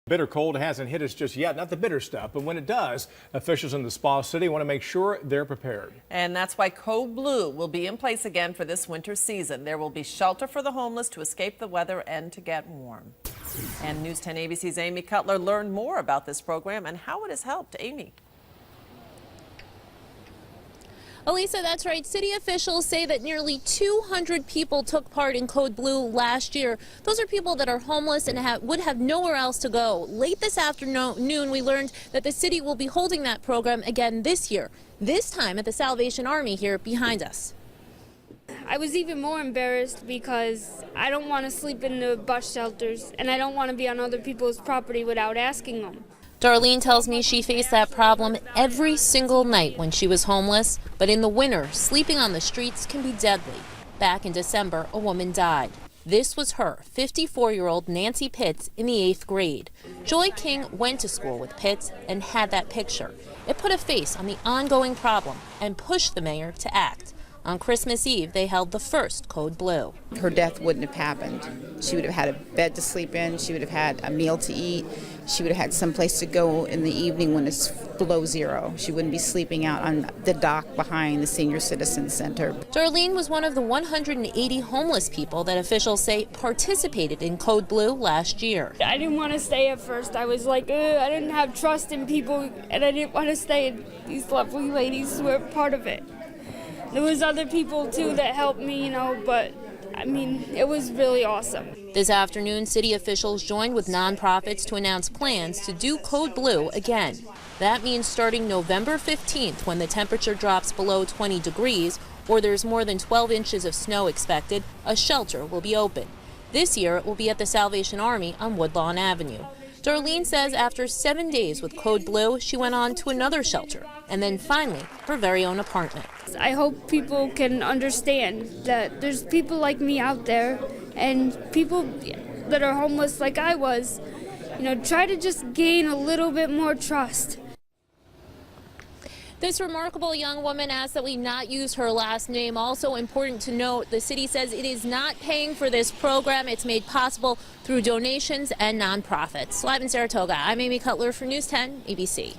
Bitter cold hasn't hit us just yet, not the bitter stuff, but when it does, officials in the Spa City want to make sure they're prepared. And that's why Code Blue will be in place again for this winter season. There will be shelter for the homeless to escape the weather and to get warm. And News 10 ABC's Amy Cutler learned more about this program and how it has helped. Amy. Elisa, that's right. City officials say that nearly 200 people took part in Code Blue last year. Those are people that are homeless and would have nowhere else to go. Late this afternoon, we learned that the city will be holding that program again this year, this time at the Salvation Army here behind us. I was even more embarrassed because I don't want to sleep in the bus shelters and I don't want to be on other people's property without asking them. Darlene tells me she faced that problem every single night when she was homeless, but in the winter, sleeping on the streets can be deadly. Back in December, a woman died. This was her, 54-year-old Nancy Pitts, in the 8th grade. Joy King went to school with Pitts and had that picture. It put a face on the ongoing problem and pushed the mayor to act. On Christmas Eve, they held the first Code Blue. Her death wouldn't have happened. She would have had a bed to sleep in. She would have had a meal to eat. She would have had some place to go in the evening when it's below zero. She wouldn't be sleeping out on the dock behind the Senior Citizen Center. Darlene was one of the 180 homeless people that officials say participated in Code Blue last year. I didn't want to stay at first. I was like, I didn't have trust in people and I didn't want to stay. And these lovely ladies were part of it. There was other people too that helped me, but I mean, it was really awesome. This afternoon, city officials joined with nonprofits to announce plans to do Code Blue again. That means starting November 15th, when the temperature drops below 20 degrees or there's more than 12 inches of snow expected, a shelter will be open. This year, it will be at the Salvation Army on Woodlawn Avenue. Darlene says after 7 days with Code Blue, she went on to another shelter and then finally her very own apartment. I hope people can understand that there's people like me out there and people that are homeless like I was, try to just gain a little bit more trust. This remarkable young woman asked that we not use her last name. Also important to note, the city says it is not paying for this program. It's made possible through donations and nonprofits. Live in Saratoga, I'm Amy Cutler for News 10 ABC.